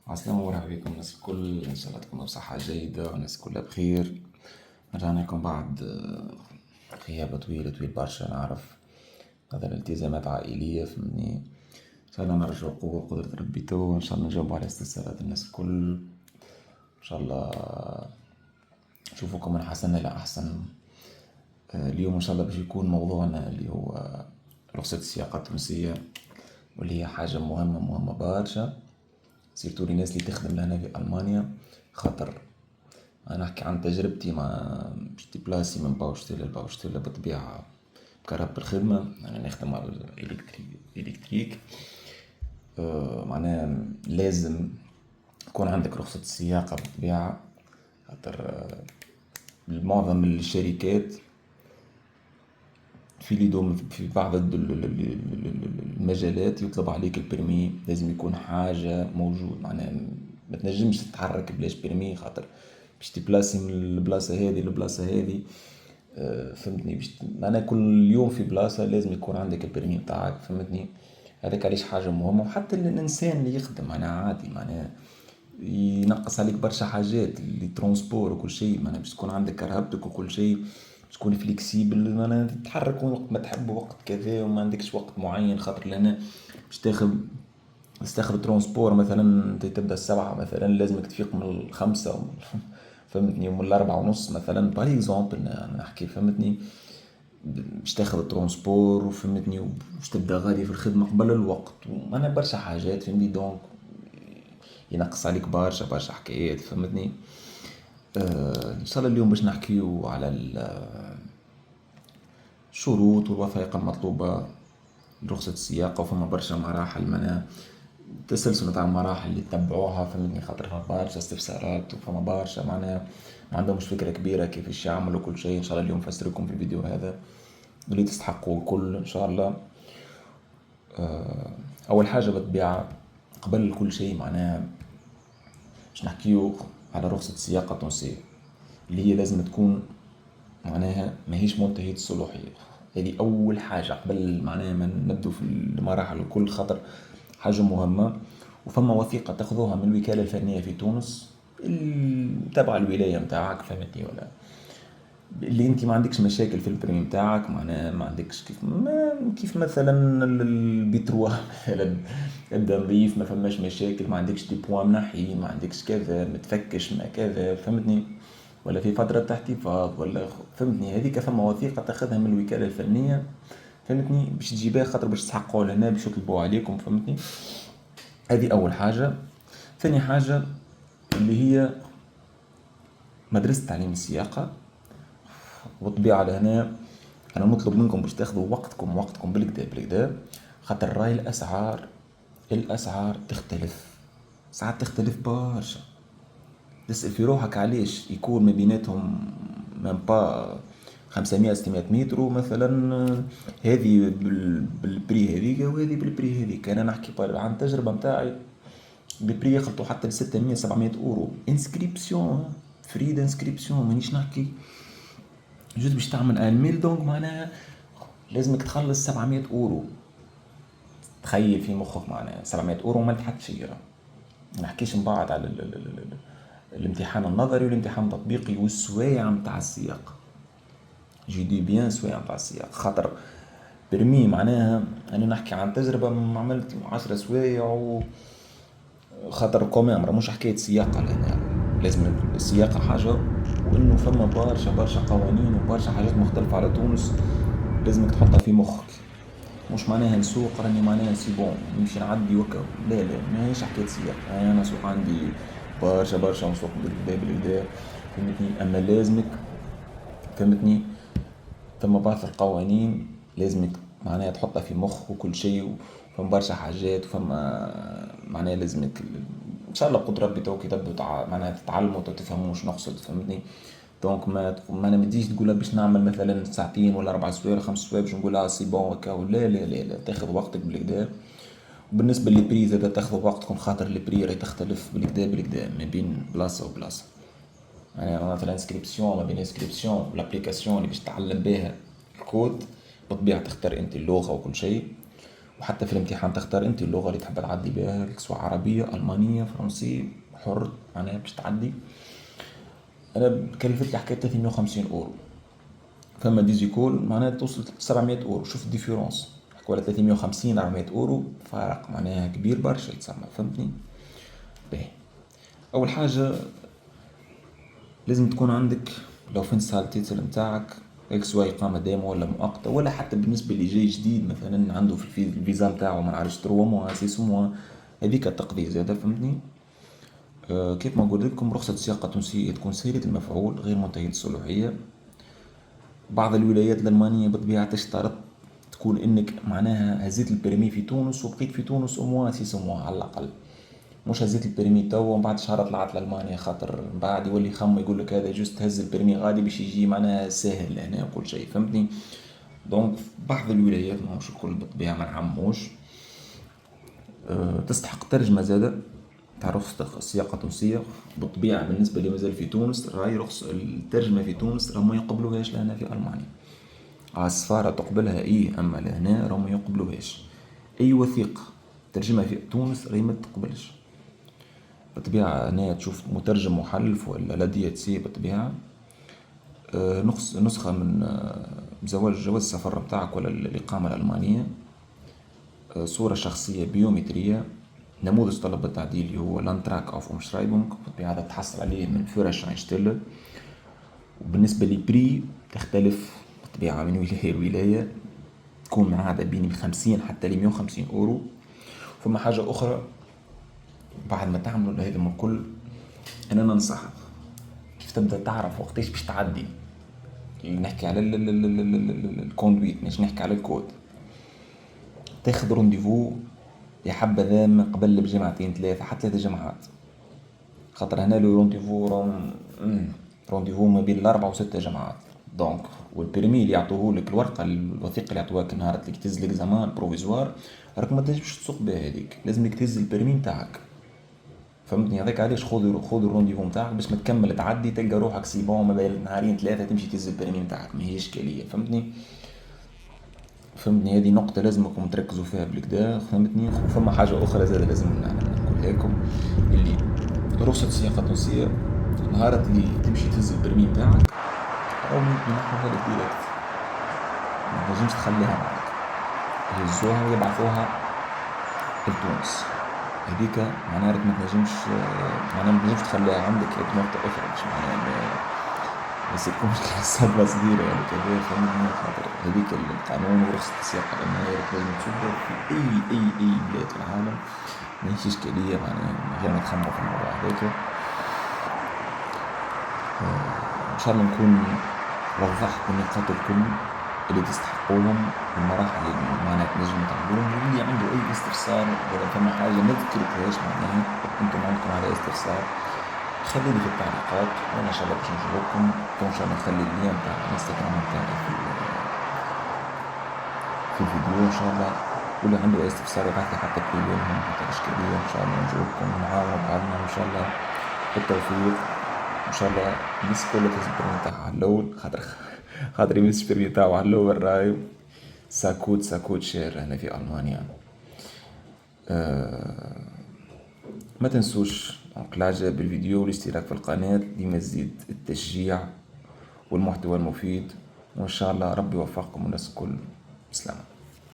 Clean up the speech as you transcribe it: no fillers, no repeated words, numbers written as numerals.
عسلامة ومرحبا بكم الناس الكل، إن شاء الله تكونوا بصحة جيدة والناس كلها بخير. رجعنا لكم بعد غياب طويل برشا، نعرف هذا الالتزامات عائلية فهمني. إن شاء الله نرجعوا قوة بقدرة ربي تو، إن شاء الله نجاوبوا على استفسارات الناس الكل. إن شاء الله نشوفكم من حسن إلى أحسن. اليوم إن شاء الله باش يكون موضوعنا اللي هو رخصة السياقة التونسية، واللي هي حاجة مهمة برشا، سيرتو للناس اللي تخدم لهنا في ألمانيا. خاطر أنا نحكي عن تجربتي مع شتي بلاسي من باوشتيلا لباوشتيلا بالطبيعة بكرهب الخدمة. أنا نخدم على الإلكتريك. معناها لازم يكون عندك رخصة السياقة بالطبيعة، خاطر معظم الشركات في ليدوم في بعض المجالات يطلب عليك البرمي، لازم يكون حاجة موجود. معناها ما تنجمش تتحرك بلاش برمي، خاطر باش تبلاسي من البلاصة هذه للبلاصة هذه. فهمتني؟ باش معناها كل يوم في بلاصة لازم يكون عندك البرمي بتاعك، فهمتني؟ هذاك علاش حاجة مهمة. وحتى الإنسان اللي يخدم معناها عادي، معناها ينقص عليك برشا حاجات اللي ترونسبور وكل شيء، معناها باش تكون عندك كرهبتك وكل شيء، باش تكون فليكسيبل، معناها تتحرك وقت ما تحب وقت كذا، وما عندكش وقت معين. خاطر لهنا باش تاخذ ترونسبور مثلا انت تبدا 7 مثلا، لازمك تفيق من 5 فهمتني، ومن 4:30 مثلا باغ اكزومبل نحكي، فهمتني؟ باش تاخذ ترونسبور وفهمتني، وباش تبدا غادي في الخدمة قبل الوقت، ومعناها برشا حاجات فهمتني. دونك ينقص عليك برشا حكايات، فهمتني؟ ان شاء الله اليوم باش نحكيو على الشروط والوثائق المطلوبة لرخصة السياقة. وفما برشا مراحل، معناها تسلسل نتاع المراحل اللي تتبعوها، فهمتني؟ خاطر فما برشا استفسارات وفما برشا معناها ما عندهمش فكرة كبيرة كيفاش يعملوا كل شيء. ان شاء الله اليوم نفسرلكم في الفيديو هذا اللي تستحقوا الكل ان شاء الله. اول حاجة بالطبيعة قبل كل شيء معناها باش نحكيو على رخصة السياقة التونسية، اللي هي لازم تكون معناها ماهيش منتهية الصلاحية. هذه أول حاجة قبل معناها ما نبدو في المراحل الكل، خاطر حاجة مهمة. وفما وثيقة تاخذوها من الوكالة الفنية في تونس تبع الولاية متاعك، فهمتني ولا؟ اللي انت ما عندكش مشاكل في البريم متاعك، معناها ما عندكش كيف مثلا البتروا مثلا ابدا نظيف، ما فماش مشاكل، ما عندكش دي بوان منحي، ما عندكش كذا متفكش ما كذا، فهمتني؟ ولا في فترة احتفاظ ولا فهمتني؟ هذيك ثم وثيقة تاخذها من الوكالة الفنية، فهمتني؟ باش تجيبها خاطر باش تحققوا لهنا باش يطلبوا عليكم، فهمتني؟ هذه أول حاجة. ثاني حاجة اللي هي مدرسة تعليم السياقة. وبالطبيعة لهنا أنا نطلب منكم باش تاخذوا وقتكم بالكدا، خاطر راي الأسعار تختلف، ساعات تختلف برشا. تسأل في روحك علاش يكون ما بيناتهم مام با 500 متر مثلا، هذه بالبري هذيك وهذه بالبري هذيك. انا نحكي عن التجربه نتاعي، بالبري يخلطوا حتى ل 600 700 اورو انسكريبسيون، فري انسكريبسيون، مانيش نحكي جوست باش تعمل ان ميل. دونك معناها لازمك تخلص 700 اورو. تخيل في مخك معناها 700 اورو ما حتى شيء. ما نحكيش من بعد على الامتحان النظري والامتحان التطبيقي والسوايع متاع السياق. جي دي بيان سوايع متاع السياق، خاطر برمي معناها انا نحكي عن تجربة عملت 10 سوايع. خاطر كومام مش حكاية سياقة لهنا، لازم السياقة حاجة، وانه فما برشا قوانين وبرشا حاجات مختلفة على تونس لازمك تحطها في مخك. مش معناها نسوق راني معناها سي بون نمشي نعدي وكا، لا ماهيش حكاية سياقة. انا نسوق عندي برشا نسوق بالكدا، فهمتني؟ اما لازمك، فهمتني؟ ثم بعض القوانين لازمك معناها تحطها في مخ وكل شيء، وفما برشا حاجات، وفما معناها لازمك ان شاء الله قدر ربي توكي تبدو معناها تتعلموا وتفهموا واش نقصد، فهمتني؟ دونك ما انا مديش تقول باش نعمل مثلا ساعتين ولا 4 سوايع 5 سوايع باش نقول سي بون هكا، لا تاخذ وقتك بالكدا. وبالنسبه للبري زادا تاخذوا وقتكم، خاطر البري راهي تختلف بالكدا ما بين بلاصه وبلاصه. يعني مثلا انسكريبسيون، ما بين انسكريبسيون والابليكاسيون اللي باش تتعلم بها الكود، بالطبيعة تختار انت اللغة وكل شيء. وحتى في الامتحان تختار انت اللغة اللي تحب تعدي بها، سواء عربية ألمانية فرنسية، حر معناها باش تعدي. انا كلفت لي حكاية 350 اورو. فما ديزيكول معناها توصل 700 اورو. شوف الديفيرونس، حكوا على 350 400 اورو، فرق معناها كبير برشا يتسمى، فهمتني؟ باهي، اول حاجة لازم تكون عندك لو فين سال تيتل نتاعك، سواء إقامة دائمة ولا مؤقتة، ولا حتى بالنسبة اللي جاي جديد مثلا عنده في الفيزا نتاعو ما نعرفش 3 موا 6 موا، هذيك التقضي زادة، فهمتني؟ كيف ما قلت لكم، رخصة سياقة تونسية تكون سيرة المفعول غير منتهية الصلاحية. بعض الولايات الألمانية بطبيعة تشترط تكون انك معناها هزيت البريمي في تونس وبقيت في تونس موا 6 موا على الأقل، مش هزيت البريمي تو ومن بعد شهر طلعت لألمانيا، خاطر من بعد يولي يخم يقول لك هذا جوست هز البريمي غادي باش يجي معناها ساهل هنا وكل شيء، فهمتني؟ دونك بعض الولايات ماهوش الكل بالطبيعة ما نعموش. تستحق ترجمة زادة تاع رخصة السياقة التونسية. بالطبيعة بالنسبة لي مازال في تونس، راهي رخصة الترجمة في تونس راهم ما يقبلوهاش لهنا في ألمانيا. على السفارة تقبلها إيه، أما لهنا راهم ما يقبلوهاش. أي وثيقة ترجمها في تونس راهي ما تقبلش. بالطبيعة هنا تشوف مترجم محلف ولا لا دي سي بالطبيعة. نسخة من جواز السفر بتاعك ولا الإقامة الألمانية. صورة شخصية بيومترية. نموذج طلب التعديل اللي هو لانتراك أوف أمشرايبونغ، بالطبيعة هذا تحصل عليه من فورشاينشتيل. وبالنسبة لبري تختلف بالطبيعة من ولاية لولاية، تكون معادة بين 50 حتى ل 150 اورو. فما حاجة أخرى، بعد ما تعملوا هذا من كل، أنا ننصحك كيف تبدأ تعرف وقتاش باش تعدي. نحكي على الكوندويت، مش نحكي على الكود. تاخذ رونديفو يا حبذا من قبل بجمعتين 3 حتى 3 جمعات، خاطر هنا لو رونديفو رونديفو ما بين 4 و6 جمعات. دونك والبيرمي اللي يعطوه لك، الورقة الوثيقة اللي يعطوها نهار اللي تهز لك بروفيزوار، راك ما تنجمش تسوق بها هذيك، لازمك تهز البيرمي نتاعك، فهمتني؟ هذاك علاش خذ الرونديفو نتاعك باش ما تكمل تعدي تلقى روحك سيبون ما بين نهارين 3 تمشي تهز البيرمي نتاعك، ما هي اشكاليه، فهمتني؟ هذه نقطه لازمكم تركزوا فيها بالكدا، فهمتني؟ فما حاجه اخرى زاد لازم نقولها لكم، اللي رخصه السياقه التونسيه نهار اللي تمشي تهز البرمي نتاعك او ينحوها لك ديريكت، ما تنجمش تخليها معك، يهزوها ويبعثوها لتونس. هذيك معناها ما تنجمش تخليها عندك نقطة أخرى، مش معناها ما يصيركمش صدمة صغيرة يعني كذا، فهمتني؟ خاطر هذيك القانون ورخصة السياقة الألمانية لازم تشوفها في أي بلاد في العالم، ماهيش إشكالية معناها من غير ما تخمموا في الموضوع هذاك. إن شاء الله نكون وضحت النقاط الكل اللي تستحقوهم، المراحل اللي معناها تنجم تعملوهم، واللي عنده أي استفسار ولا فما حاجة ما ذكرتهاش معناها أنتم عندكم على استفسار خليني في التعليقات، وأنا إن شاء الله باش نجاوبكم. وإن شاء الله نخلي اللين تاع الانستغرام تاعي في الفيديو إن شاء الله، واللي عنده أي استفسار يبعثلي حتى بإيميلهم حتى إشكالية، إن شاء الله نجاوبكم ونعاونوا بعضنا إن شاء الله بالتوفيق. ان شاء الله الناس كلها تسبرمي تاعها على الاول، خاطر السبرمي تاعو على الاول راي ساكوت شير هنا في المانيا. ما تنسوش الاعجاب بالفيديو والاشتراك في القناة لما تزيد التشجيع والمحتوى المفيد، وان شاء الله ربي يوفقكم والناس الكل. بسلامة.